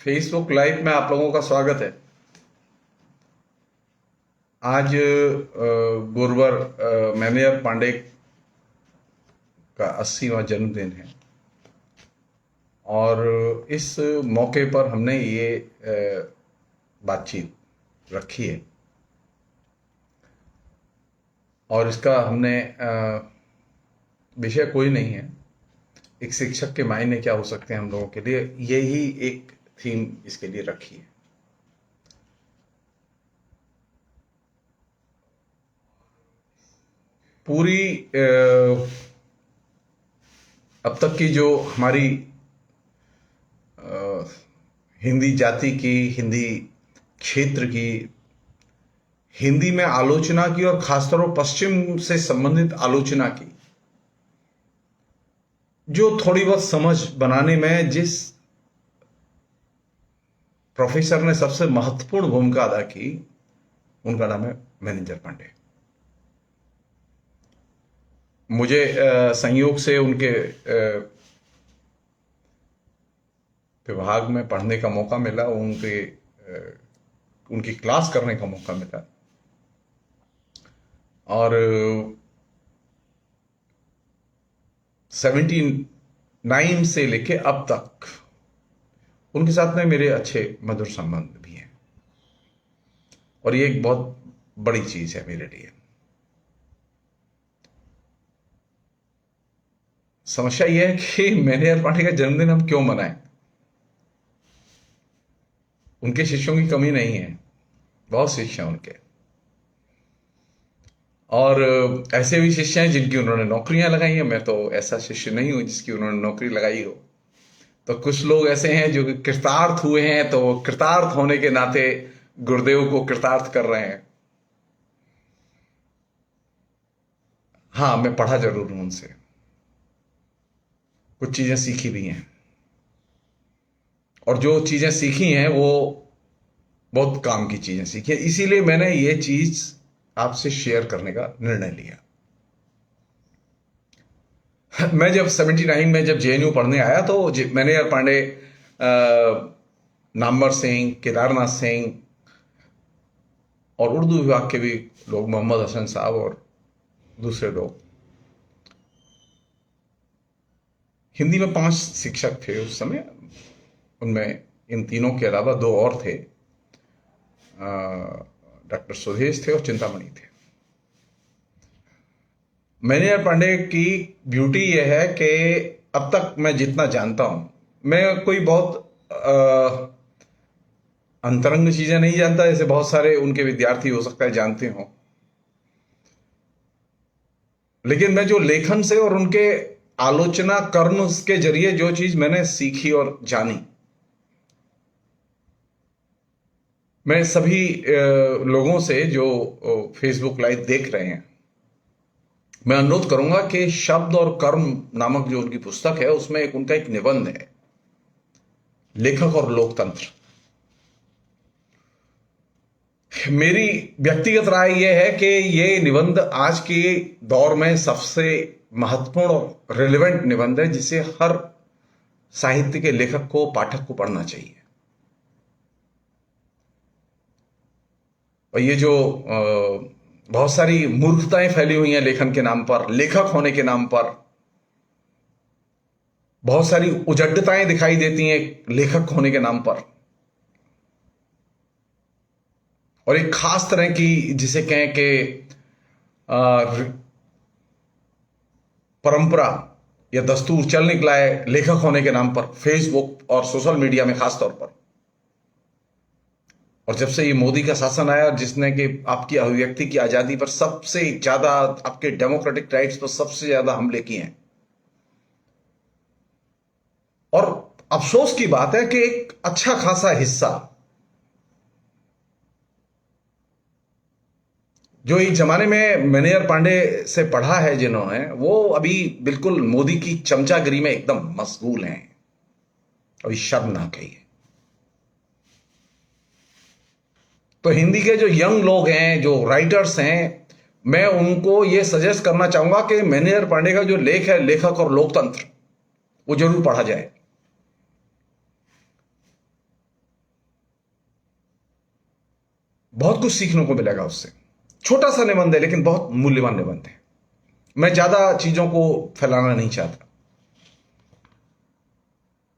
Facebook live में आप लोगों का स्वागत है। आज गुरुवर मैनेजर पांडे का 80वां जन्मदिन है और इस मौके पर हमने ये बातचीत रखी है और इसका हमने विषय कोई नहीं है। एक शिक्षक के मायने क्या हो सकते हैं हम लोगों के लिए, यही एक थीम इसके लिए रखी है। पूरी अब तक की जो हमारी हिंदी जाति की, हिंदी क्षेत्र की, हिंदी में आलोचना की और खासतौर पर पश्चिम से संबंधित आलोचना की, जो थोड़ी बहुत समझ बनाने में जिस प्रोफेसर ने सबसे महत्वपूर्ण भूमिका अदा की, उनका नाम है मैनेजर पांडे। मुझे संयोग से उनके विभाग में पढ़ने का मौका मिला, उनकी क्लास करने का मौका मिला और 79 से लेके अब तक उनके साथ में मेरे अच्छे मधुर संबंध भी हैं और ये एक बहुत बड़ी चीज है मेरे लिए। समस्या यह है कि मैनेजर पांडे का जन्मदिन हम क्यों मनाएं? उनके शिष्यों की कमी नहीं है, बहुत शिष्य हैं उनके, और ऐसे भी शिष्य हैं जिनकी उन्होंने नौकरियां लगाई हैं। मैं तो ऐसा शिष्य नहीं हूं जिसकी उन्होंने नौकरी लगाई हो। तो कुछ लोग ऐसे हैं जो कृतार्थ हुए हैं, तो कृतार्थ होने के नाते गुरुदेव को कृतार्थ कर रहे हैं। हाँ, मैं पढ़ा जरूर हूं उनसे, कुछ चीजें सीखी भी हैं और जो चीजें सीखी हैं वो बहुत काम की चीजें सीखी हैं। इसीलिए मैंने ये चीज आपसे शेयर करने का निर्णय लिया। मैं जब 79 में जब जेएनयू पढ़ने आया तो मैनेजर पांडे, नामवर सिंह, केदारनाथ सिंह और उर्दू विभाग के भी लोग, मोहम्मद हसन साहब और दूसरे लोग, हिंदी में 5 शिक्षक थे उस समय। उनमें इन तीनों के अलावा 2 और थे, डॉक्टर सुधेश थे और चिंतामणि थे। मैनेजर पांडे की ब्यूटी यह है कि अब तक मैं जितना जानता हूं, मैं कोई बहुत अंतरंग चीजें नहीं जानता, जैसे बहुत सारे उनके विद्यार्थी हो सकता है जानते हो, लेकिन मैं जो लेखन से और उनके आलोचना कर्म के जरिए जो चीज मैंने सीखी और जानी, मैं सभी लोगों से जो फेसबुक लाइव देख रहे हैं, मैं अनुरोध करूंगा कि शब्द और कर्म नामक जो उनकी पुस्तक है, उसमें उनका एक निबंध है, लेखक और लोकतंत्र। मेरी व्यक्तिगत राय यह है कि ये निबंध आज के दौर में सबसे महत्वपूर्ण और रिलेवेंट निबंध है, जिसे हर साहित्य के लेखक को, पाठक को पढ़ना चाहिए। और ये जो बहुत सारी मूर्खताएं फैली हुई हैं लेखन के नाम पर, लेखक होने के नाम पर बहुत सारी उजड्डताएं दिखाई देती हैं लेखक होने के नाम पर, और एक खास तरह की, जिसे कहें कि परंपरा या दस्तूर चल निकला है लेखक होने के नाम पर, फेसबुक और सोशल मीडिया में खास तौर पर। और जब से ये मोदी का शासन आया, जिसने कि आपकी अभिव्यक्ति की आजादी पर सबसे ज्यादा, आपके डेमोक्रेटिक राइट्स पर सबसे ज्यादा हमले किए हैं, और अफसोस की बात है कि एक अच्छा खासा हिस्सा जो एक जमाने में मैनेजर पांडे से पढ़ा है जिन्होंने, वो अभी बिल्कुल मोदी की चमचागिरी में एकदम मशगूल हैं। अभी शर्मनाक है ये। तो हिंदी के जो यंग लोग हैं, जो राइटर्स हैं, मैं उनको ये सजेस्ट करना चाहूंगा कि मैनेजर पांडे का जो लेख है, लेखक और लोकतंत्र, वो जरूर पढ़ा जाए। बहुत कुछ सीखने को मिलेगा उससे। छोटा सा निबंध है लेकिन बहुत मूल्यवान निबंध है। मैं ज्यादा चीजों को फैलाना नहीं चाहता।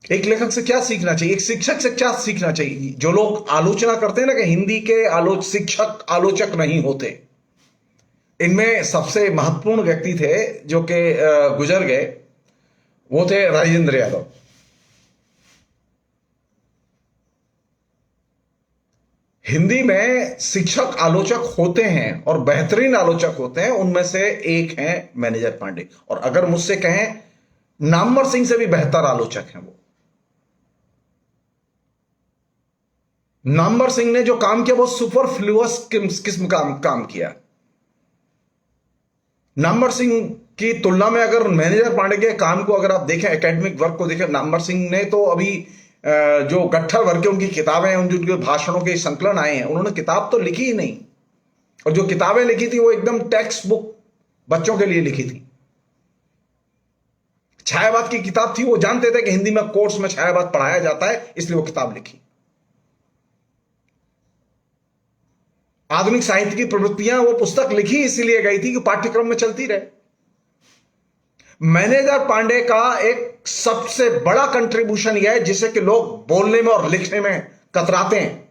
एक लेखक से क्या सीखना चाहिए, एक शिक्षक से क्या सीखना चाहिए? जो लोग आलोचना करते हैं ना कि हिंदी के शिक्षक आलोचक नहीं होते, इनमें सबसे महत्वपूर्ण व्यक्ति थे जो कि गुजर गए, वो थे राजेंद्र यादव। हिंदी में शिक्षक आलोचक होते हैं और बेहतरीन आलोचक होते हैं, उनमें से एक हैं मैनेजर पांडे। और अगर मुझसे कहें, नामवर सिंह से भी बेहतर आलोचक हैं वो। नामवर सिंह ने जो काम किया वो सुपरफ्लुअस किस्म का काम किया। नामवर सिंह की तुलना में अगर मैनेजर पांडे के काम को अगर आप देखें, एकेडमिक वर्क को देखें, नामवर सिंह ने तो अभी जो गट्ठर भर के उनकी किताबें हैं, उनके भाषणों के संकलन आए हैं, उन्होंने किताब तो लिखी ही नहीं। और जो किताबें लिखी थी वो एकदम टेक्स्ट बुक बच्चों के लिए लिखी थी। छायावाद की किताब थी, वो जानते थे कि हिंदी में कोर्स में छायावाद पढ़ाया जाता है, इसलिए वो किताब लिखी। आधुनिक साहित्य की प्रवृत्तियां, वो पुस्तक लिखी इसलिए गई थी कि पाठ्यक्रम में चलती रहे। मैनेजर पांडे का एक सबसे बड़ा कंट्रीब्यूशन यह है जिसे कि लोग बोलने में और लिखने में कतराते हैं।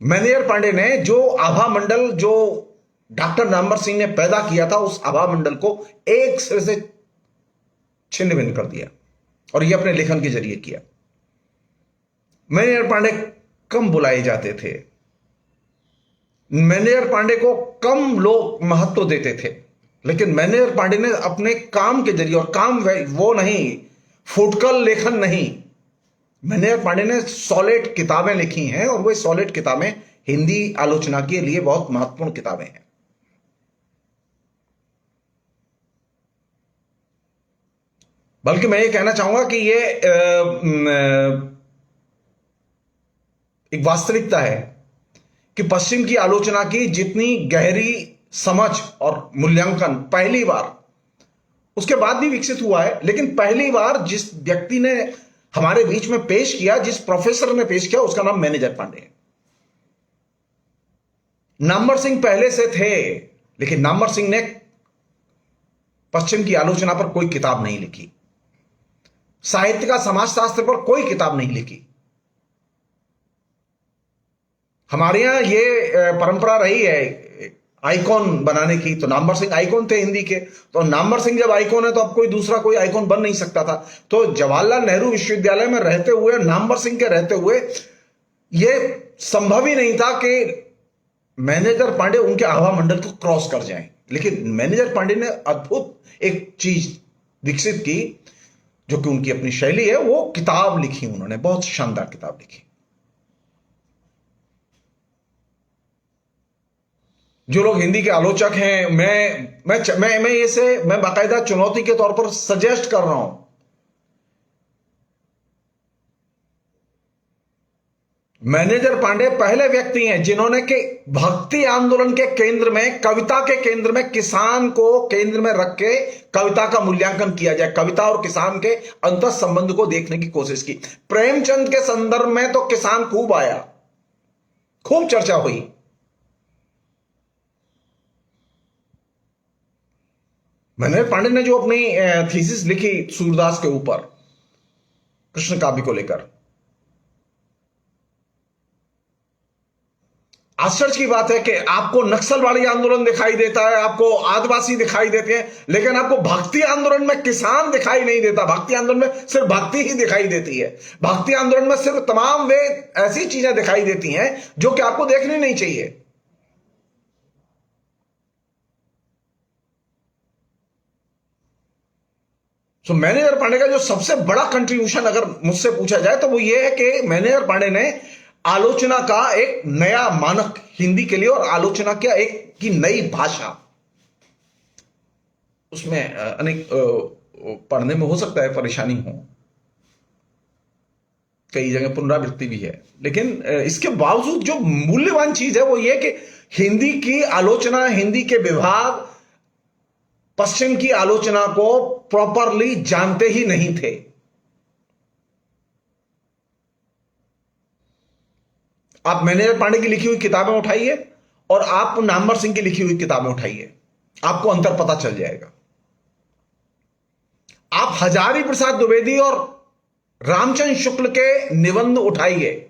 मैनेजर पांडे ने जो आभा मंडल, जो डॉक्टर नामवर सिंह ने पैदा किया था, उस आभा मंडल को एक सिरे से छिन्न भिन्न कर दिया, और यह अपने लेखन के जरिए किया। मैनेजर पांडे कम बुलाए जाते थे, मैनेजर पांडे को कम लोग महत्व देते थे, लेकिन मैनेजर पांडे ने अपने काम के जरिए, और काम वो नहीं फुटकल लेखन नहीं, मैनेजर पांडे ने सॉलिड किताबें लिखी हैं, और वो सॉलिड किताबें हिंदी आलोचना के लिए बहुत महत्वपूर्ण किताबें हैं। बल्कि मैं ये कहना चाहूंगा कि ये एक वास्तविकता है कि पश्चिम की आलोचना की जितनी गहरी समझ और मूल्यांकन पहली बार, उसके बाद भी विकसित हुआ है, लेकिन पहली बार जिस व्यक्ति ने हमारे बीच में पेश किया, जिस प्रोफेसर ने पेश किया, उसका नाम मैनेजर पांडे है। नामवर सिंह पहले से थे, लेकिन नामवर सिंह ने पश्चिम की आलोचना पर कोई किताब नहीं लिखी, साहित्य का समाजशास्त्र पर कोई किताब नहीं लिखी। हमारे यहां ये परंपरा रही है आइकॉन बनाने की, तो नामवर सिंह आइकॉन थे हिंदी के, तो नामवर सिंह जब आइकॉन है तो अब कोई दूसरा कोई आइकॉन बन नहीं सकता था। तो जवाहरलाल नेहरू विश्वविद्यालय में रहते हुए, नामवर सिंह के रहते हुए, यह संभव ही नहीं था कि मैनेजर पांडे उनके आभा मंडल को क्रॉस कर जाएं। लेकिन मैनेजर पांडे ने अद्भुत एक चीज विकसित की, जो कि उनकी अपनी शैली है, वो किताब लिखी उन्होंने, बहुत शानदार किताब लिखी। जो लोग हिंदी के आलोचक हैं, मैं बाकायदा चुनौती के तौर पर सजेस्ट कर रहा हूं, मैनेजर पांडे पहले व्यक्ति हैं जिन्होंने कि भक्ति आंदोलन के केंद्र में, कविता के केंद्र में, किसान को केंद्र में रख के कविता का मूल्यांकन किया जाए, कविता और किसान के अंतर संबंध को देखने की कोशिश की। प्रेमचंद के संदर्भ में तो किसान खूब आया, खूब चर्चा हुई। मैनेजर पांडे ने जो अपनी थीसिस लिखी सूरदास के ऊपर, कृष्ण काव्य को लेकर, आश्चर्य की बात है कि आपको नक्सलवादी आंदोलन दिखाई देता है, आपको आदिवासी दिखाई देते हैं, लेकिन आपको भक्ति आंदोलन में किसान दिखाई नहीं देता। भक्ति आंदोलन में सिर्फ भक्ति ही दिखाई देती है। भक्ति आंदोलन में सिर्फ तमाम वे ऐसी चीजें दिखाई देती हैं जो कि आपको देखनी नहीं चाहिए। तो मैनेजर पांडे का जो सबसे बड़ा कंट्रीब्यूशन अगर मुझसे पूछा जाए तो वो ये है कि मैनेजर पांडे ने आलोचना का एक नया मानक हिंदी के लिए, और आलोचना का एक की नई भाषा, उसमें अनेक पढ़ने में हो सकता है परेशानी हो, कई जगह पुनरावृत्ति भी है, लेकिन इसके बावजूद जो मूल्यवान चीज है वो ये कि हिंदी की आलोचना, हिंदी के विभाग पश्चिम की आलोचना को प्रॉपरली जानते ही नहीं थे। आप मैनेजर पांडे की लिखी हुई किताबें उठाइए और आप नामवर सिंह की लिखी हुई किताबें उठाइए, आपको अंतर पता चल जाएगा। आप हजारी प्रसाद द्विवेदी और रामचंद्र शुक्ल के निबंध उठाइए,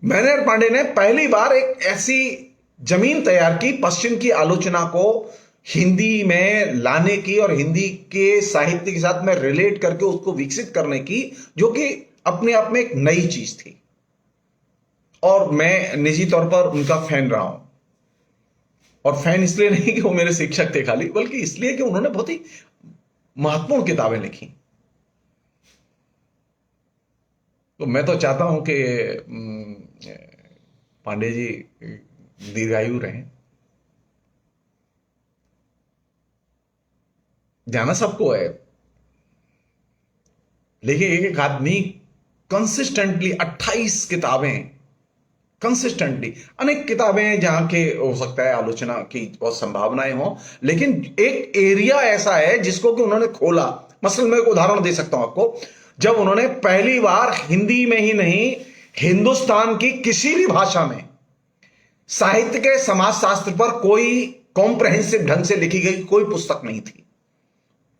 मैनेजर पांडे ने पहली बार एक ऐसी जमीन तैयार की पश्चिम की आलोचना को हिंदी में लाने की और हिंदी के साहित्य के साथ में रिलेट करके उसको विकसित करने की, जो कि अपने आप में एक नई चीज थी। और मैं निजी तौर पर उनका फैन रहा हूं, और फैन इसलिए नहीं कि वो मेरे शिक्षक थे खाली, बल्कि इसलिए कि उन्होंने बहुत ही महत्वपूर्ण किताबें लिखी। तो मैं तो चाहता हूं कि पांडे जी दीर्घायु रहें। जाना सबको है, लेकिन एक आदमी कंसिस्टेंटली 28 किताबें, कंसिस्टेंटली अनेक किताबें जहां के हो सकता है आलोचना की बहुत संभावनाएं हो, लेकिन एक एरिया ऐसा है जिसको कि उन्होंने खोला। मसलन मैं एक उदाहरण दे सकता हूं आपको, जब उन्होंने पहली बार हिंदी में ही नहीं, हिंदुस्तान की किसी भी भाषा में साहित्य के समाजशास्त्र पर कोई कॉम्प्रहेंसिव ढंग से लिखी गई कोई पुस्तक नहीं थी।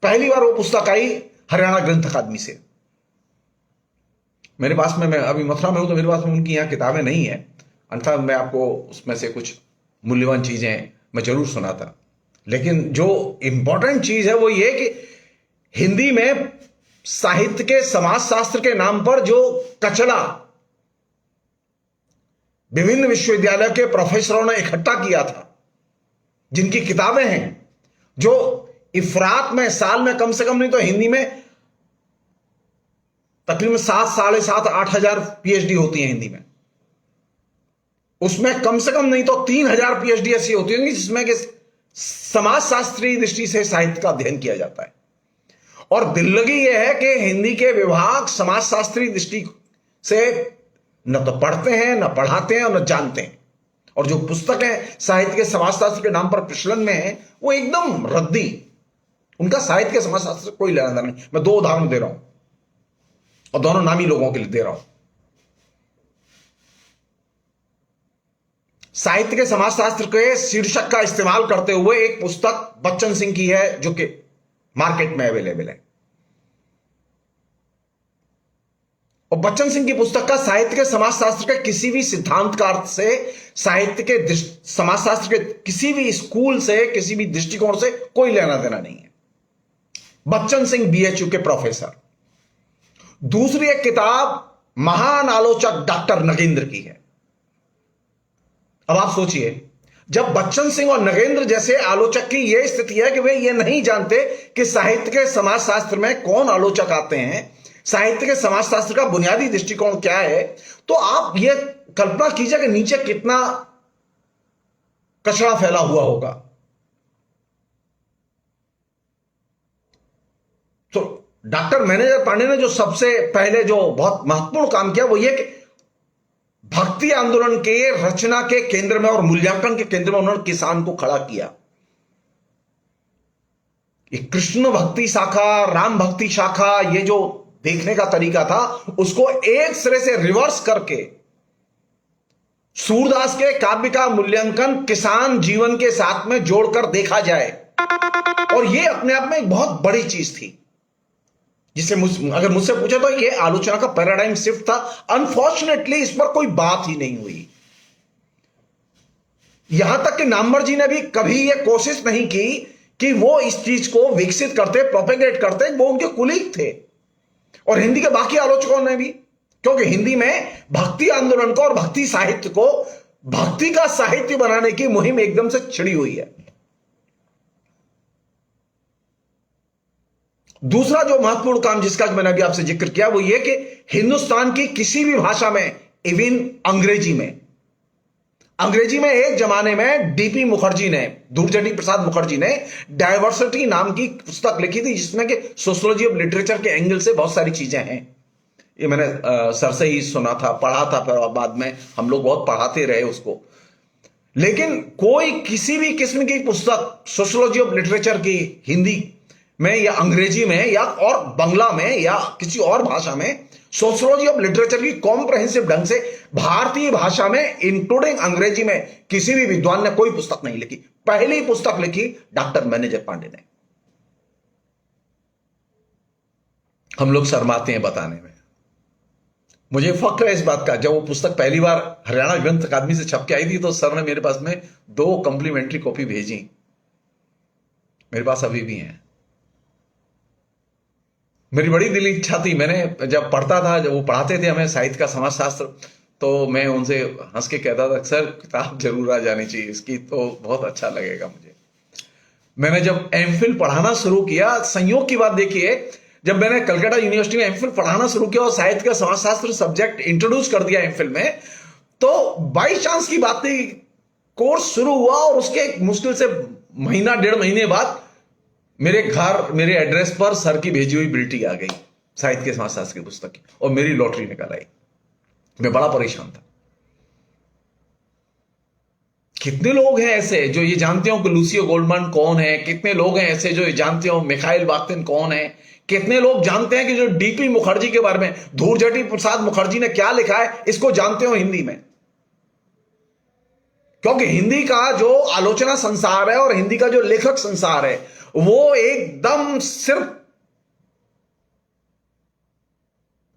पहली बार वो पुस्तक आई हरियाणा ग्रंथ अकादमी से। मेरे पास में, मैं अभी मथुरा में हूं तो मेरे पास में उनकी यहां किताबें नहीं है, अन्यथा मैं आपको उसमें से कुछ मूल्यवान चीजें मैं जरूर सुनाता। लेकिन जो इंपॉर्टेंट चीज है वो ये कि हिंदी में साहित्य के समाजशास्त्र के नाम पर जो कचरा विभिन्न विश्वविद्यालय के प्रोफेसरों ने इकट्ठा किया था, जिनकी किताबें हैं, जो इफरात में साल में कम से कम नहीं तो हिंदी में तकरीबन 7, 7,500, 8,000 पीएचडी होती है हिंदी में, उसमें कम से कम नहीं तो 3,000 पीएचडी ऐसी होती होंगी जिसमें कि समाजशास्त्रीय दृष्टि से साहित्य का अध्ययन किया जाता है। और दिल्लगी यह है कि हिंदी के विभाग समाजशास्त्रीय दृष्टि से न तो पढ़ते हैं, न पढ़ाते हैं और न जानते हैं। और जो पुस्तकें साहित्य के समाजशास्त्र के नाम पर प्रचलन में है वो एकदम रद्दी, उनका साहित्य के समाजशास्त्र से कोई लेना देना नहीं। मैं 2 उदाहरण दे रहा हूं और दोनों नामी लोगों के लिए दे रहा हूं। साहित्य के समाजशास्त्र के शीर्षक का इस्तेमाल करते हुए एक पुस्तक बच्चन सिंह की है जो कि मार्केट में अवेलेबल है, और बच्चन सिंह की पुस्तक का साहित्य के समाजशास्त्र के किसी भी सिद्धांत का अर्थ से, साहित्य के समाजशास्त्र के किसी भी स्कूल से, किसी भी दृष्टिकोण से कोई लेना देना नहीं है। बच्चन सिंह बीएचयू के प्रोफेसर। दूसरी एक किताब महान आलोचक डॉक्टर नगेंद्र की है। अब आप सोचिए, जब बच्चन सिंह और नगेंद्र जैसे आलोचक की यह स्थिति है कि वे ये नहीं जानते कि साहित्य के समाजशास्त्र में कौन आलोचक आते हैं, साहित्य के समाजशास्त्र का बुनियादी दृष्टिकोण क्या है, तो आप ये कल्पना कीजिए कि नीचे कितना कचरा फैला हुआ होगा। तो डॉक्टर मैनेजर पांडे ने जो सबसे पहले जो बहुत महत्वपूर्ण काम किया वो ये कि भक्ति आंदोलन के रचना के केंद्र में और मूल्यांकन के केंद्र में उन्होंने किसान को खड़ा किया। कृष्ण भक्ति शाखा, राम भक्ति शाखा, ये जो देखने का तरीका था उसको एक सिरे से रिवर्स करके सूरदास के काव्य का मूल्यांकन किसान जीवन के साथ में जोड़कर देखा जाए, और ये अपने आप में एक बहुत बड़ी चीज थी, जिसे अगर मुझसे पूछा तो ये आलोचना का पैराडाइम शिफ्ट था। अनफॉर्चुनेटली इस पर कोई बात ही नहीं हुई। यहां तक कि नामवर जी ने भी कभी ये कोशिश नहीं की कि वो इस चीज को विकसित करते, प्रोपेगेट करते। वो उनके कुलीग थे, और हिंदी के बाकी आलोचकों ने भी, क्योंकि हिंदी में भक्ति आंदोलन को और भक्ति साहित्य को भक्ति का साहित्य बनाने की मुहिम एकदम से छिड़ी हुई है। दूसरा जो महत्वपूर्ण काम जिसका मैंने अभी आपसे जिक्र किया वो ये कि हिंदुस्तान की किसी भी भाषा में, इवन अंग्रेजी में एक जमाने में डीपी मुखर्जी ने, दूरजटी प्रसाद मुखर्जी ने डायवर्सिटी नाम की पुस्तक लिखी थी, जिसमें कि सोशियोलॉजी ऑफ लिटरेचर के एंगल से बहुत सारी चीजें हैं। ये मैंने सर से ही सुना था, पढ़ा था, फिर बाद में हम लोग बहुत पढ़ाते रहे उसको। लेकिन कोई किसी भी किस्म की पुस्तक सोशियोलॉजी ऑफ लिटरेचर की हिंदी में या अंग्रेजी में या और बंगला में या किसी और भाषा में सोशियोलॉजी ऑफ लिटरेचर की कॉम्प्रहेंसिव ढंग से भारतीय भाषा में इंक्लूडिंग अंग्रेजी में किसी भी विद्वान ने कोई पुस्तक नहीं लिखी। पहली पुस्तक लिखी डॉक्टर मैनेजर पांडे ने। हम लोग शर्माते हैं बताने में। मुझे फख्र है इस बात का, जब वो पुस्तक पहली बार हरियाणा ग्रंथ अकादमी से छप के आई थी तो सर ने मेरे पास में 2 कॉम्प्लीमेंट्री कॉपी भेजी, मेरे पास अभी भी हैं। मेरी बड़ी दिली इच्छा थी, मैंने जब पढ़ता था, जब वो पढ़ाते थे हमें साहित्य का समाजशास्त्र, तो मैं उनसे हंस के कहता था सर किताब जरूर आ जानी चाहिए इसकी, तो बहुत अच्छा लगेगा मुझे। मैंने जब एमफिल पढ़ाना शुरू किया, संयोग की बात देखिए, जब मैंने कलकत्ता यूनिवर्सिटी में एमफिल पढ़ाना शुरू किया और साहित्य का समाजशास्त्र सब्जेक्ट इंट्रोड्यूस कर दिया एमफिल में, तो बाई चांस की बात थी, कोर्स शुरू हुआ और उसके मुश्किल से महीना 1.5 महीने बाद मेरे घर, मेरे एड्रेस पर सर की भेजी हुई बिल्टी आ गई साहित्य के समाजशास्त्र की पुस्तक की, और मेरी लॉटरी निकल आई। मैं बड़ा परेशान था। कितने लोग हैं ऐसे जो ये जानते हो कि लूसियो गोल्डमैन कौन है, कितने लोग हैं ऐसे जो ये जानते हो मिखाइल बाख्तिन कौन है, कितने लोग जानते हैं कि जो डीपी मुखर्जी के बारे में, धूर्जटी प्रसाद मुखर्जी ने क्या लिखा है, इसको जानते हो हिंदी में। क्योंकि हिंदी का जो आलोचना संसार है और हिंदी का जो लेखक संसार है वो एकदम सिर्फ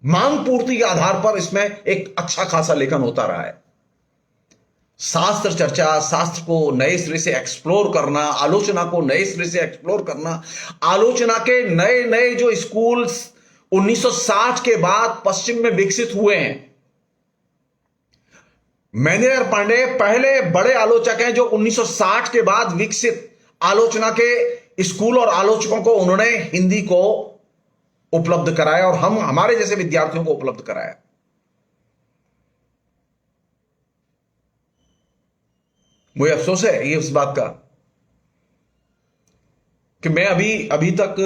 मांग पूर्ति के आधार पर इसमें एक अच्छा खासा लेखन होता रहा है। शास्त्र चर्चा, शास्त्र को नए सिरे से एक्सप्लोर करना, आलोचना को नए सिरे से एक्सप्लोर करना, आलोचना के नए नए जो स्कूल्स 1960 के बाद पश्चिम में विकसित हुए हैं। मैनेजर पांडे पहले बड़े आलोचक हैं जो 1960 के बाद विकसित आलोचना के स्कूल और आलोचकों को उन्होंने हिंदी को उपलब्ध कराया और हम हमारे जैसे विद्यार्थियों को उपलब्ध कराया। मुझे अफसोस है ये उस बात का कि मैं अभी तक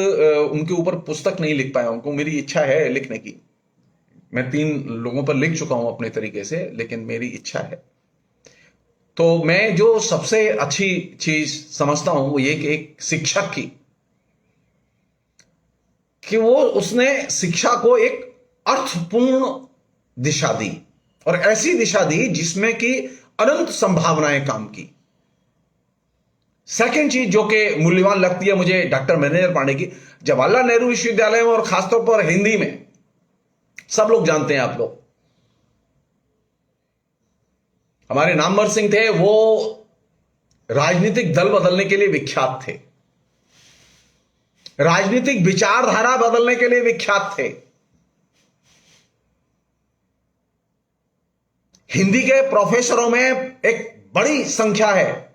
उनके ऊपर पुस्तक नहीं लिख पाया। उनको मेरी इच्छा है लिखने की, मैं 3 लोगों पर लिख चुका हूं अपने तरीके से, लेकिन मेरी इच्छा है। तो मैं जो सबसे अच्छी चीज समझता हूं वो ये कि एक शिक्षक की, कि वो उसने शिक्षा को एक अर्थपूर्ण दिशा दी और ऐसी दिशा दी जिसमें कि अनंत संभावनाएं काम की। सेकंड चीज जो कि मूल्यवान लगती है मुझे डॉक्टर मैनेजर पांडे की, जवाहरलाल नेहरू विश्वविद्यालय में और खासतौर पर हिंदी में, सब लोग जानते हैं, आप लोग, हमारे नामवर सिंह थे, वो राजनीतिक दल बदलने के लिए विख्यात थे, राजनीतिक विचारधारा बदलने के लिए विख्यात थे। हिंदी के प्रोफेसरों में एक बड़ी संख्या है।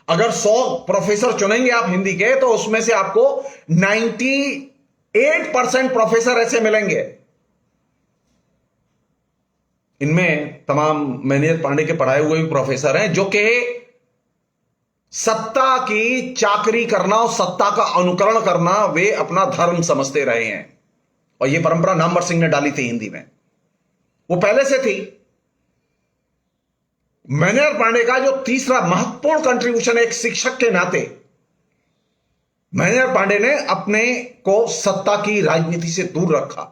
अगर 100 प्रोफेसर चुनेंगे आप हिंदी के, तो उसमें से आपको 98% प्रोफेसर ऐसे मिलेंगे। इनमें तमाम मैनेजर पांडे के पढ़ाए हुए भी प्रोफेसर हैं जो कि सत्ता की चाकरी करना और सत्ता का अनुकरण करना वे अपना धर्म समझते रहे हैं, और यह परंपरा नामवर सिंह ने डाली थी हिंदी में, वो पहले से थी। मैनेजर पांडे का जो तीसरा महत्वपूर्ण कंट्रीब्यूशन है एक शिक्षक के नाते, मैनेजर पांडे ने अपने को सत्ता की राजनीति से दूर रखा।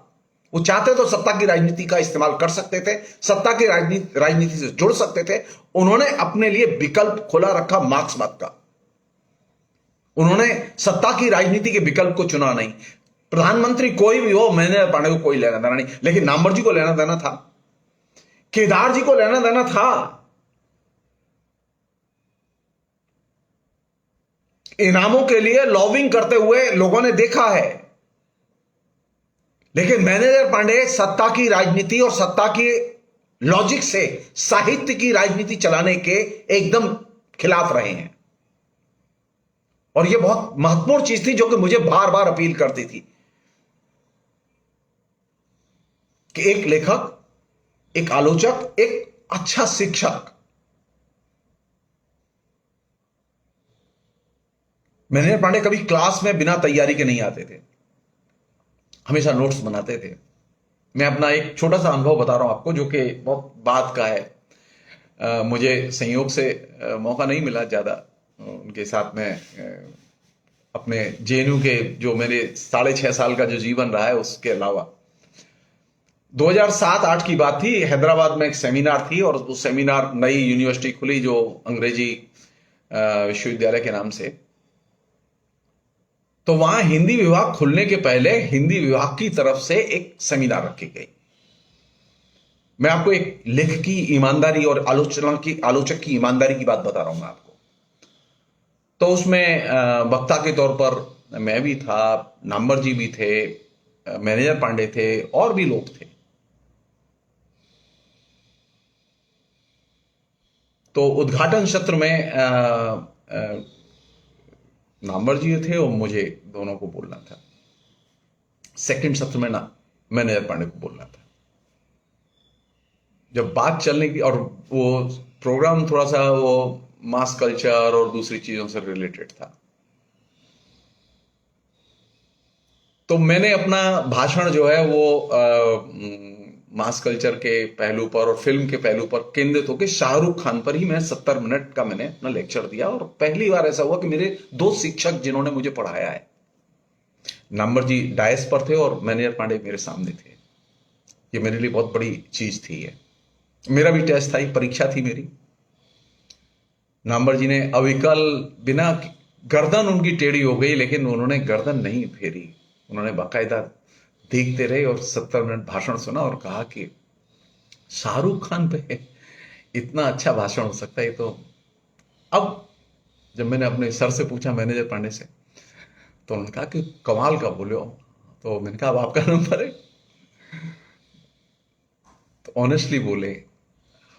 वो चाहते तो सत्ता की राजनीति का इस्तेमाल कर सकते थे, सत्ता की राजनीति से जुड़ सकते थे। उन्होंने अपने लिए विकल्प खुला रखा मार्क्सवाद का। उन्होंने सत्ता की राजनीति के विकल्प को चुना नहीं। प्रधानमंत्री कोई भी हो, मैनेजर पांडे को कोई लेना देना नहीं, लेकिन नामवर जी को लेना देना था, केदार जी को लेना देना था। इनामों के लिए लॉबिंग करते हुए लोगों ने देखा है, लेकिन मैनेजर पांडे सत्ता की राजनीति और सत्ता की लॉजिक से साहित्य की राजनीति चलाने के एकदम खिलाफ रहे हैं। और यह बहुत महत्वपूर्ण चीज थी जो कि मुझे बार बार अपील करती थी कि एक लेखक, एक आलोचक, एक अच्छा शिक्षक, मैनेजर पांडे कभी क्लास में बिना तैयारी के नहीं आते थे, हमेशा नोट्स बनाते थे। मैं अपना एक छोटा सा अनुभव बता रहा हूं आपको जो कि बहुत बात का है। मुझे संयोग से मौका नहीं मिला ज़्यादा उनके साथ में अपने जेएनयू के जो मेरे 6.5 साल का जो जीवन रहा है उसके अलावा। 2007-8 की बात थी, हैदराबाद में एक सेमिनार थी और उस सेमिनार, नई यूनिवर्सिटी खुली जो अंग्रेजी विश्वविद्यालय के नाम से। तो वहां हिंदी विभाग खुलने के पहले हिंदी विभाग की तरफ से एक सेमिनार रखी गई। मैं आपको एक लेखक की ईमानदारी और आलोचक की ईमानदारी की बात बता रहा हूं मैं आपको। तो उसमें वक्ता के तौर पर मैं भी था, नामवर जी भी थे, मैनेजर पांडे थे और भी लोग थे। तो उद्घाटन सत्र में नामवर जी थे और मुझे दोनों को बोलना था। सेकंड सत्र में ना मैनेजर पांडे को बोलना था। जब बात चलने की, और वो प्रोग्राम थोड़ा सा वो मास कल्चर और दूसरी चीजों से रिलेटेड था, तो मैंने अपना भाषण जो है वो मास कल्चर के पहलू पर और फिल्म के पहलू पर केंद्रित होकर शाहरुख खान पर ही मैं 70 मिनट का मैंने अपना लेक्चर दिया। और पहली बार ऐसा हुआ कि मेरे 2 शिक्षक जिन्होंने मुझे पढ़ाया है, नामवर जी डायस पर थे और मैनेजर पांडे मेरे सामने थे। ये मेरे लिए बहुत बड़ी चीज थी। ये मेरा भी टेस्ट था, एक परीक्षा थी मेरी। नामवर जी ने अविकल, बिना, गर्दन उनकी टेढ़ी हो गई लेकिन उन्होंने गर्दन नहीं फेरी। उन्होंने बाकायदा देखते रहे और 70 मिनट भाषण सुना और कहा कि शाहरुख खान पे इतना अच्छा भाषण हो सकता है। तो अब जब मैंने अपने सर से पूछा, मैनेजर पांडे से, तो उन्होंने कहा कि कमाल का बोले हो। तो मैंने कहा अब आपका नंबर है। तो ऑनेस्टली बोले,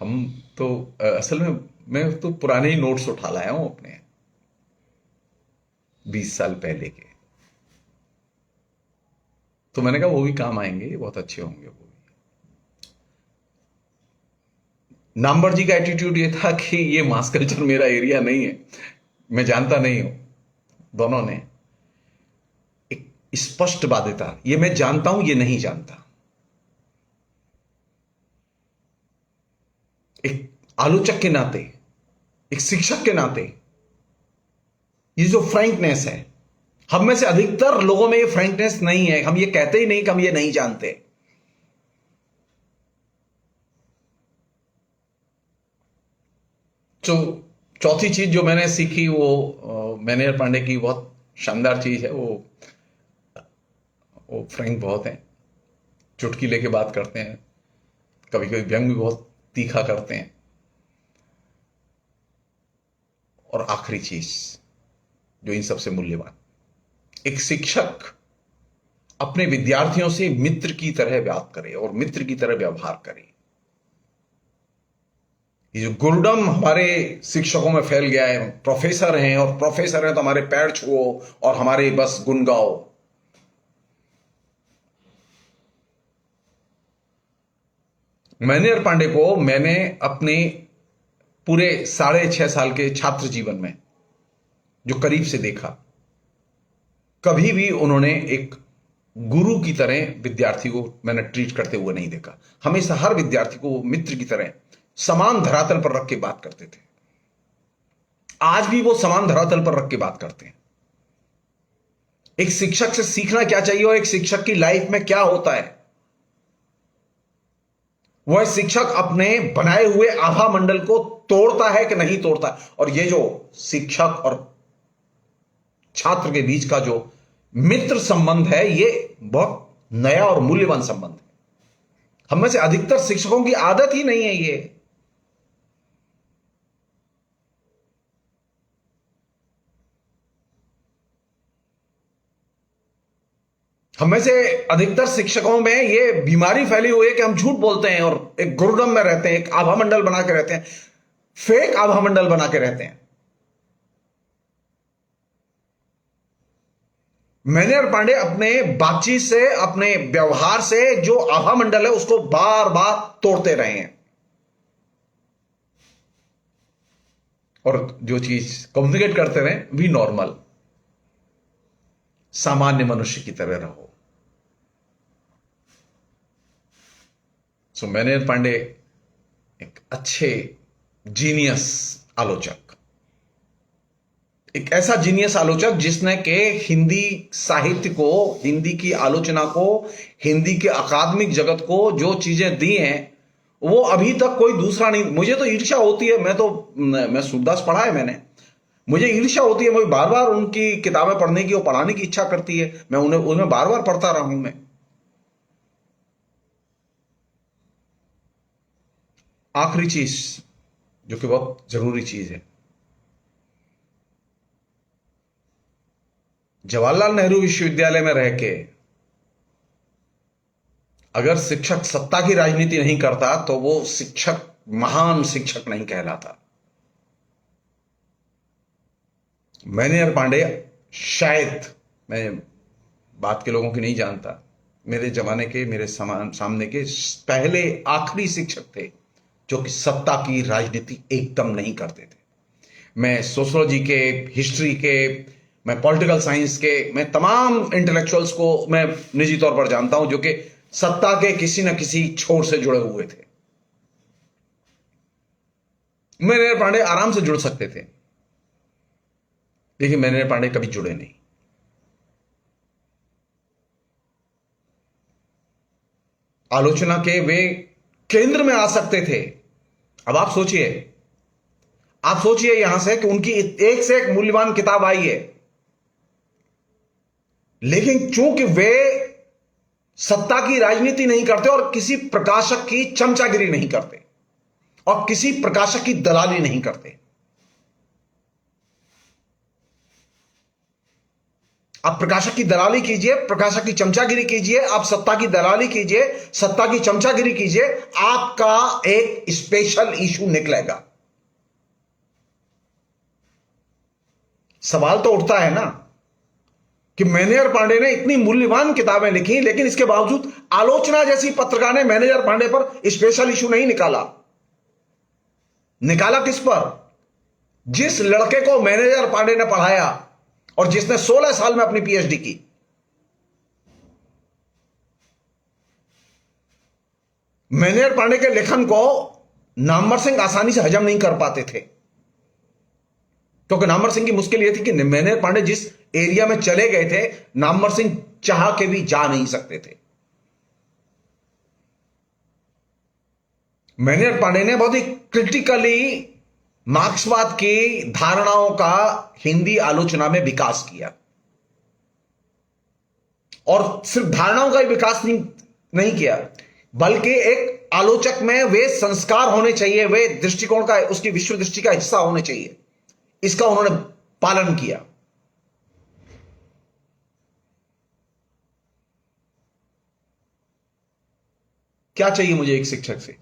हम तो असल में मैं तो पुराने ही नोट्स उठा लाया हूं अपने 20 साल पहले के। तो मैंने कहा वो भी काम आएंगे, बहुत अच्छे होंगे वो भी। नामवर जी का एटीट्यूड ये था कि ये मास कल्चर मेरा एरिया नहीं है, मैं जानता नहीं हूं। दोनों ने एक स्पष्ट बाध्यता, ये मैं जानता हूं, ये नहीं जानता। एक आलोचक के नाते, एक शिक्षक के नाते, ये जो फ्रैंकनेस है, हम में से अधिकतर लोगों में ये फ्रैंकनेस नहीं है। हम ये कहते ही नहीं कि हम ये नहीं जानते। तो चौथी चीज जो मैंने सीखी वो मैनेजर पांडे की बहुत शानदार चीज है, वो फ्रैंक बहुत है, चुटकी लेके बात करते हैं, कभी कभी व्यंग भी बहुत तीखा करते हैं। और आखिरी चीज जो इन सबसे मूल्यवान, एक शिक्षक अपने विद्यार्थियों से मित्र की तरह बात करे और मित्र की तरह व्यवहार करे। ये जो गुरुडम हमारे शिक्षकों में फैल गया है, प्रोफेसर हैं और प्रोफेसर हैं तो हमारे पैर छुओ और हमारे बस गुन गाओ। मैनेजर पांडे को मैंने अपने पूरे 6.5 साल के छात्र जीवन में जो करीब से देखा, कभी भी उन्होंने एक गुरु की तरह विद्यार्थी को मैंने ट्रीट करते हुए नहीं देखा। हमेशा हर विद्यार्थी को मित्र की तरह समान धरातल पर रख के बात करते थे। आज भी वो समान धरातल पर रख के बात करते हैं। एक शिक्षक से सीखना क्या चाहिए और एक शिक्षक की लाइफ में क्या होता है, वह शिक्षक अपने बनाए हुए आभा मंडल को तोड़ता है कि नहीं तोड़ता। और ये जो शिक्षक और छात्र के बीच का जो मित्र संबंध है, ये बहुत नया और मूल्यवान संबंध है। हम में से अधिकतर शिक्षकों की आदत ही नहीं है ये। हम में से अधिकतर शिक्षकों में ये बीमारी फैली हुई है कि हम झूठ बोलते हैं और एक गुरुडम में रहते हैं, एक आभा मंडल बना के रहते हैं, फेक आभा मंडल बना के रहते हैं। मैनेजर पांडे अपने बातचीत से, अपने व्यवहार से जो आभा मंडल है उसको बार बार तोड़ते रहे हैं। और जो चीज कम्युनिकेट करते रहे भी नॉर्मल, सामान्य मनुष्य की तरह रहो। सो मैनेजर पांडे एक अच्छे जीनियस आलोचक, एक ऐसा जीनियस आलोचक जिसने के हिंदी साहित्य को, हिंदी की आलोचना को, हिंदी के अकादमिक जगत को जो चीजें दी हैं वो अभी तक कोई दूसरा नहीं। मुझे तो ईर्ष्या होती है, मैं सूरदास पढ़ा है मैंने, मुझे ईर्ष्या होती है, मैं बार बार उनकी किताबें पढ़ने की और पढ़ाने की इच्छा करती है, मैं उन्हें बार बार पढ़ता रहा हूं। मैं आखिरी चीज जो कि बहुत जरूरी चीज है, जवाहरलाल नेहरू विश्वविद्यालय में रह के अगर शिक्षक सत्ता की राजनीति नहीं करता तो वो शिक्षक, महान शिक्षक नहीं कहलाता। मैनेजर पांडे शायद, मैं बात के लोगों की नहीं जानता, मेरे जमाने के, मेरे सामने के पहले आखिरी शिक्षक थे जो कि सत्ता की राजनीति एकदम नहीं करते थे। मैं सोशियोलॉजी के, हिस्ट्री के, मैं पॉलिटिकल साइंस के, मैं तमाम इंटेलेक्चुअल्स को मैं निजी तौर पर जानता हूं जो कि सत्ता के किसी न किसी छोर से जुड़े हुए थे। मैनेजर पांडे आराम से जुड़ सकते थे, लेकिन मैनेजर पांडे कभी जुड़े नहीं। आलोचना के वे केंद्र में आ सकते थे। अब आप सोचिए यहां से कि उनकी एक से एक मूल्यवान किताब आई है, लेकिन चूंकि वे सत्ता की राजनीति नहीं करते और किसी प्रकाशक की चमचागिरी नहीं करते और किसी प्रकाशक की दलाली नहीं करते। आप प्रकाशक की दलाली कीजिए, प्रकाशक की चमचागिरी कीजिए, आप सत्ता की दलाली कीजिए, सत्ता की चमचागिरी कीजिए, आपका एक स्पेशल इशू निकलेगा। सवाल तो उठता है ना कि मैनेजर पांडे ने इतनी मूल्यवान किताबें लिखी, लेकिन इसके बावजूद आलोचना जैसी पत्रिका ने मैनेजर पांडे पर स्पेशल इशू नहीं निकाला। निकाला किस पर? जिस लड़के को मैनेजर पांडे ने पढ़ाया और जिसने 16 साल में अपनी पीएचडी की। मैनेजर पांडे के लेखन को नामवर सिंह आसानी से हजम नहीं कर पाते थे, क्योंकि नामवर सिंह की मुश्किल यह थी कि मैनेजर पांडे जिस एरिया में चले गए थे, नामवर सिंह चाह के भी जा नहीं सकते थे। मैनेजर पांडे ने बहुत ही क्रिटिकली मार्क्सवाद की धारणाओं का हिंदी आलोचना में विकास किया, और सिर्फ धारणाओं का ही विकास नहीं किया, बल्कि एक आलोचक में वे संस्कार होने चाहिए, वे दृष्टिकोण का, उसकी विश्व दृष्टि का हिस्सा होने चाहिए, इसका उन्होंने पालन किया। क्या चाहिए मुझे एक शिक्षक से?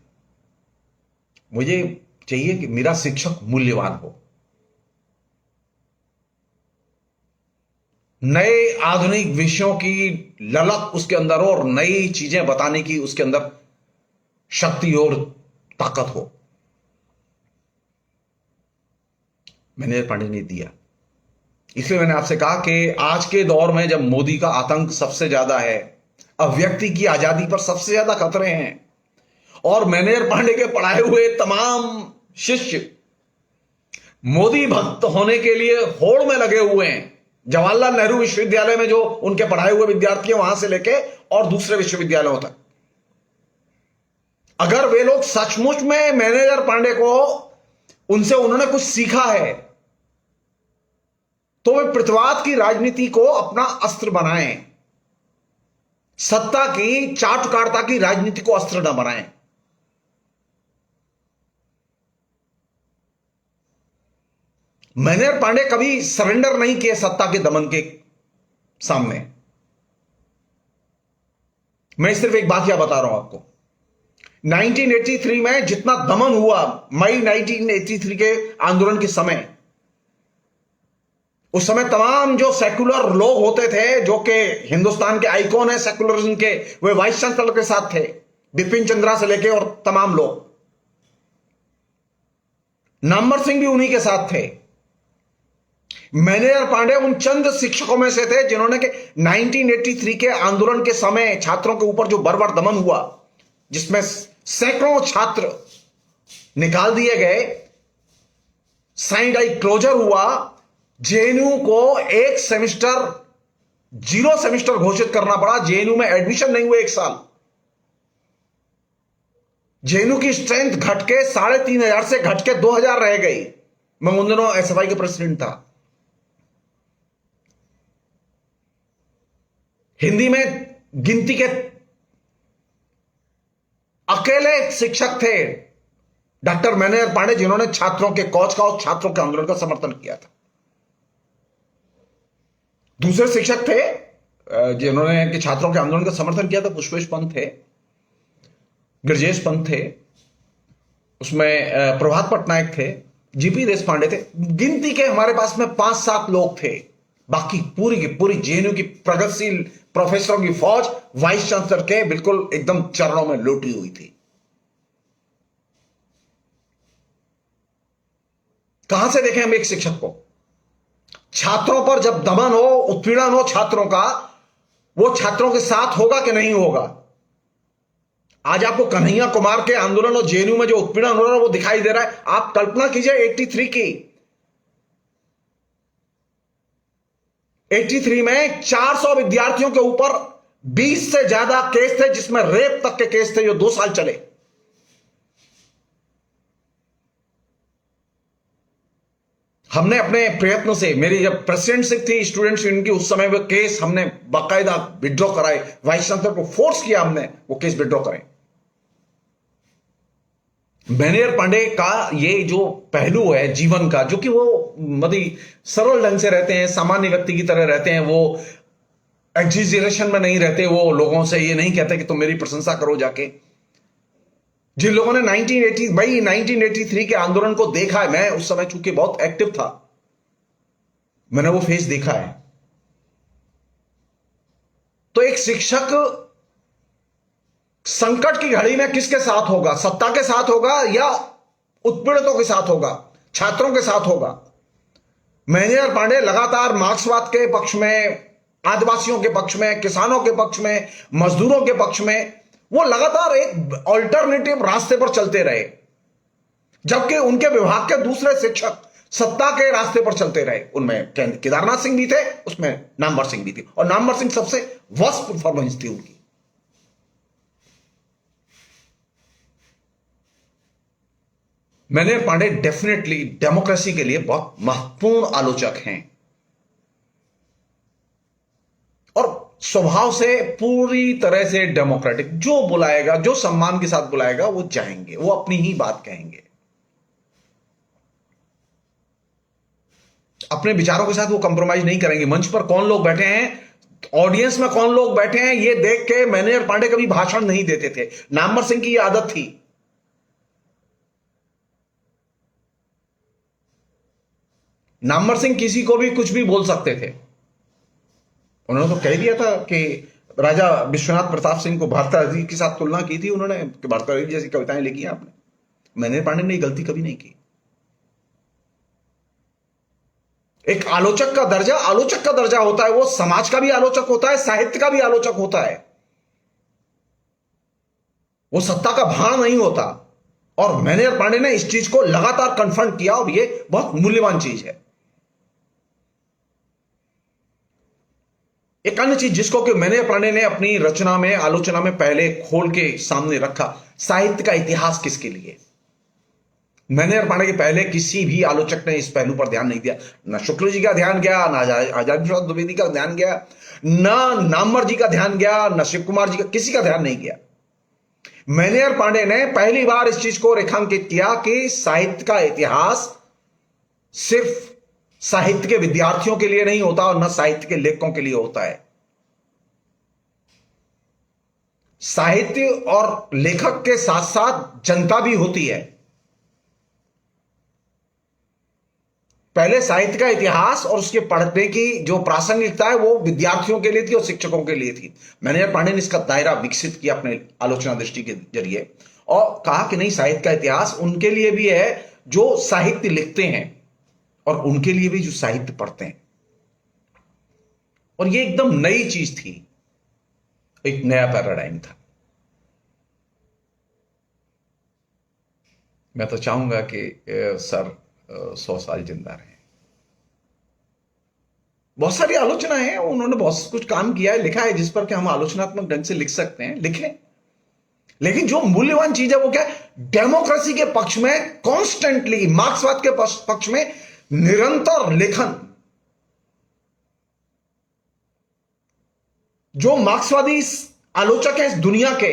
मुझे चाहिए कि मेरा शिक्षक मूल्यवान हो, नए आधुनिक विषयों की ललक उसके अंदर हो और नई चीजें बताने की उसके अंदर शक्ति और ताकत हो। मैनेजर पांडे ने दिया। इसलिए मैंने आपसे कहा कि आज के दौर में जब मोदी का आतंक सबसे ज्यादा है, अभिव्यक्ति की आजादी पर सबसे ज्यादा खतरे हैं, और मैनेजर पांडे के पढ़ाए हुए तमाम शिष्य मोदी भक्त होने के लिए होड़ में लगे हुए हैं, जवाहरलाल नेहरू विश्वविद्यालय में जो उनके पढ़ाए हुए विद्यार्थी हैं वहां से लेके और दूसरे विश्वविद्यालयों तक, अगर वे लोग सचमुच में मैनेजर पांडे को, उनसे उन्होंने कुछ सीखा है, तो वे प्रतिवाद की राजनीति को अपना अस्त्र बनाएं, सत्ता की चाटुकारिता की राजनीति को अस्त्र न बनाएं। मैनेजर पांडे कभी सरेंडर नहीं किए सत्ता के दमन के सामने। मैं सिर्फ एक बात यह बता रहा हूं आपको, 1983 में जितना दमन हुआ, मई 1983 के आंदोलन के समय, उस समय तमाम जो सेक्युलर लोग होते थे, जो कि हिंदुस्तान के आइकॉन है सेक्युलरिज्म के, वे वाइस चांसलर के साथ थे, बिपिन चंद्रा से लेके और तमाम लोग। नामवर सिंह भी उन्हीं के साथ थे। मैनेजर पांडे उन चंद शिक्षकों में से थे जिन्होंने के 1983 के आंदोलन के समय छात्रों के ऊपर जो बर्बर दमन हुआ, जिसमें सैकड़ों छात्र निकाल दिए गए, साइंडाई क्लोजर हुआ, जेएनयू को एक सेमेस्टर, 0 सेमेस्टर घोषित करना पड़ा। जेएनयू में एडमिशन नहीं हुए 1 साल। जेएनयू की स्ट्रेंथ घट के 3,500 से घट के 2,000 रह गई। मैं उन दिनों एसएफआई के प्रेसिडेंट था। हिंदी में गिनती के अकेले शिक्षक थे डॉक्टर मैनेजर पांडे, जिन्होंने छात्रों के कौच का और छात्रों के आंदोलन का समर्थन किया था। दूसरे शिक्षक थे जिन्होंने कि छात्रों के आंदोलन का समर्थन किया था, पुष्पेश पंत थे, गिरजेश पंत थे, उसमें प्रभात पटनायक थे, जीपी देश पांडे थे। गिनती के हमारे पास में 5-7 लोग थे। बाकी पूरी की पूरी जेएनयू की प्रगतिशील प्रोफेसरों की फौज वाइस चांसलर के बिल्कुल एकदम चरणों में लौटी हुई थी। कहां से देखें हम एक शिक्षक को? छात्रों पर जब दमन हो, उत्पीड़न हो छात्रों का, वो छात्रों के साथ होगा कि नहीं होगा? आज आपको कन्हैया कुमार के आंदोलन और जेएनयू में जो उत्पीड़न हो रहा है वो दिखाई दे रहा है। आप कल्पना कीजिए 83 की, 83 में 400 विद्यार्थियों के ऊपर 20 से ज्यादा केस थे, जिसमें रेप तक के केस थे जो 2 साल चले। हमने अपने प्रयत्न से, मेरी जब प्रेसिडेंटशिप थी स्टूडेंट्स यूनियन की, उस समय वो केस हमने बाकायदा विड्रॉ कराए। वाइस चांसलर को फोर्स किया हमने वो केस विड्रॉ करें। मैनेजर पांडे का ये जो पहलू है जीवन का, जो कि वो मतलब सरल ढंग से रहते हैं, सामान्य व्यक्ति की तरह रहते हैं, वो एग्जिजरेशन में नहीं रहते, वो लोगों से ये नहीं कहते कि तुम मेरी प्रशंसा करो जाके। जिन लोगों ने 1983 के आंदोलन को देखा है, मैं उस समय चूंकि बहुत एक्टिव था, मैंने वो फेस देखा है। तो एक शिक्षक संकट की घड़ी में किसके साथ होगा? सत्ता के साथ होगा या उत्पीड़ितों के साथ होगा, छात्रों के साथ होगा? मैनेजर पांडे लगातार मार्क्सवाद के पक्ष में, आदिवासियों के पक्ष में, किसानों के पक्ष में, मजदूरों के पक्ष में, वो लगातार एक ऑल्टरनेटिव रास्ते पर चलते रहे, जबकि उनके विभाग के दूसरे शिक्षक सत्ता के रास्ते पर चलते रहे। उनमें केदारनाथ सिंह भी थे, उसमें नामवर सिंह भी थी, और नामवर सिंह सबसे वर्स्ट परफॉर्मेंस थी उनकी। मैनेजर पांडे डेफिनेटली डेमोक्रेसी के लिए बहुत महत्वपूर्ण आलोचक हैं और स्वभाव से पूरी तरह से डेमोक्रेटिक। जो बुलाएगा, जो सम्मान के साथ बुलाएगा, वो चाहेंगे, वो अपनी ही बात कहेंगे, अपने विचारों के साथ वो कंप्रोमाइज नहीं करेंगे। मंच पर कौन लोग बैठे हैं, ऑडियंस में कौन लोग बैठे हैं, ये देख के मैनेजर पांडे कभी भाषण नहीं देते थे। नामवर सिंह की ये आदत थी। नामवर सिंह किसी को भी कुछ भी बोल सकते थे। उन्होंने तो कह दिया था कि राजा विश्वनाथ प्रताप सिंह को भारतारी जी के साथ तुलना की थी उन्होंने, कि भारतारी जैसी कविताएं लिखी हैं आपने। मैनेजर पांडे ने गलती कभी नहीं की। एक आलोचक का दर्जा होता है, वो समाज का भी आलोचक होता है, साहित्य का भी आलोचक होता है। वो सत्ता का भाण नहीं होता। और मैनेजर पांडे ने इस चीज को लगातार कन्फ्रंट किया और ये बहुत मूल्यवान चीज है। एक अन्य चीज जिसको कि मैनेजर पांडे ने अपनी रचना में, आलोचना में पहले खोल के सामने रखा, साहित्य का इतिहास किसके लिए। मैनेजर पांडे के पहले किसी भी आलोचक ने इस पहलू पर ध्यान नहीं दिया। न शुक्ल जी का ध्यान गया, न आचार्य प्रसाद द्विवेदी का ध्यान गया, न नामवर जी का ध्यान गया, न शिव कुमार जी का, किसी का ध्यान नहीं गया। मैनेजर पांडे ने पहली बार इस चीज को रेखांकित किया कि साहित्य का इतिहास सिर्फ साहित्य के विद्यार्थियों के लिए नहीं होता और न साहित्य के लेखकों के लिए होता है। साहित्य और लेखक के साथ साथ जनता भी होती है। पहले साहित्य का इतिहास और उसके पढ़ने की जो प्रासंगिकता है वो विद्यार्थियों के लिए थी और शिक्षकों के लिए थी। मैनेजर पांडे ने इसका दायरा विकसित किया अपने आलोचना दृष्टि के जरिए और कहा कि नहीं, साहित्य का इतिहास उनके लिए भी है जो साहित्य लिखते हैं और उनके लिए भी जो साहित्य पढ़ते हैं। और ये एकदम नई चीज थी, एक नया पैराडाइम था। मैं तो चाहूंगा कि सर 100 साल जिंदा रहे। बहुत सारी आलोचना है, उन्होंने बहुत कुछ काम किया है, लिखा है जिस पर कि हम आलोचनात्मक ढंग से लिख सकते हैं, लिखें। लेकिन जो मूल्यवान चीज है वो क्या है? डेमोक्रेसी के पक्ष में कॉन्स्टेंटली, मार्क्सवाद के पक्ष में निरंतर लेखन। जो मार्क्सवादी आलोचक है इस दुनिया के,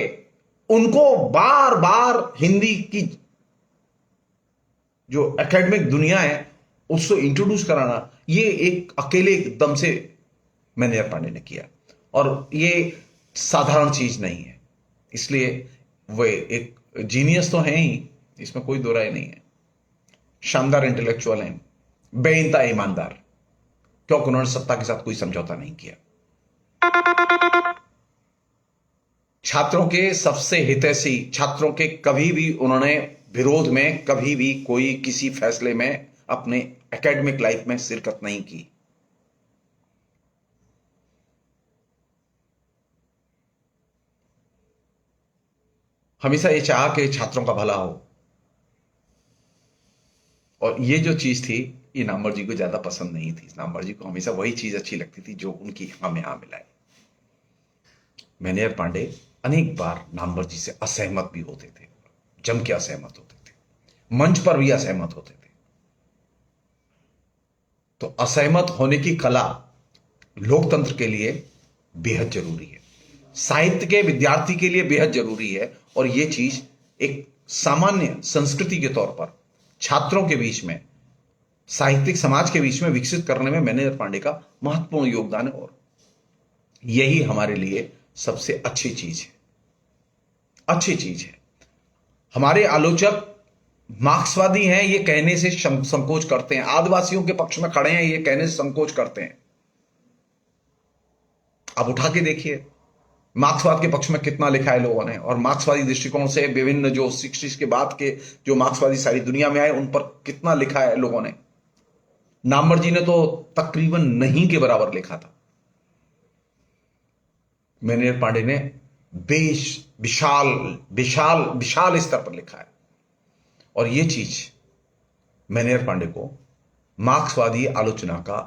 उनको बार बार हिंदी की जो एकेडमिक दुनिया है उसको इंट्रोड्यूस कराना, ये एक अकेले एकदम से मैनेजर पांडे ने किया, और ये साधारण चीज नहीं है। इसलिए वे एक जीनियस तो हैं ही, इसमें कोई दो राय नहीं है। शानदार इंटेलेक्चुअल हैं, बेइंतहा ईमानदार, क्योंकि उन्होंने सत्ता के साथ कोई समझौता नहीं किया। छात्रों के सबसे हितैषी, छात्रों के कभी भी उन्होंने विरोध में कभी भी कोई किसी फैसले में अपने एकेडमिक लाइफ में शिरकत नहीं की। हमेशा ये चाहा कि छात्रों का भला हो, और ये जो चीज थी ये नामवर जी को ज्यादा पसंद नहीं थी। नामवर जी को हमेशा वही चीज अच्छी लगती थी जो उनकी हाँ में हाँ मिलाई। मैनेजर पांडे अनेक बार नामवर जी से असहमत भी होते थे, जम के असहमत होते थे, मंच पर भी असहमत होते थे। तो असहमत होने की कला लोकतंत्र के लिए बेहद जरूरी है, साहित्य के विद्यार्थी के लिए बेहद जरूरी है, और यह चीज एक सामान्य संस्कृति के तौर पर छात्रों के बीच में, साहित्यिक समाज के बीच में विकसित करने में मैनेजर पांडे का महत्वपूर्ण योगदान है, और यही हमारे लिए सबसे अच्छी चीज है। अच्छी चीज है। हमारे आलोचक मार्क्सवादी हैं ये कहने से संकोच करते हैं, आदिवासियों के पक्ष में खड़े हैं ये कहने से संकोच करते हैं। अब उठा के देखिए मार्क्सवाद के पक्ष में कितना लिखा है लोगों ने, और मार्क्सवादी दृष्टिकोण से विभिन्न जो 60s के बाद के जो मार्क्सवादी सारी दुनिया में आए उन पर कितना लिखा है लोगों ने। नामवर जी ने तो तकरीबन नहीं के बराबर लिखा था। मैनेजर पांडे ने विशाल विशाल विशाल स्तर पर लिखा है, और यह चीज मैनेजर पांडे को मार्क्सवादी आलोचना का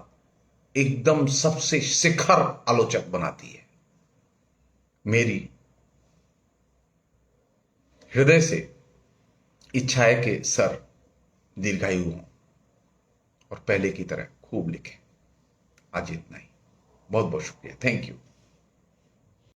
एकदम सबसे शिखर आलोचक बनाती है। मेरी हृदय से इच्छा है कि सर दीर्घायु हों और पहले की तरह खूब लिखें। आज इतना ही, बहुत बहुत शुक्रिया, थैंक यू।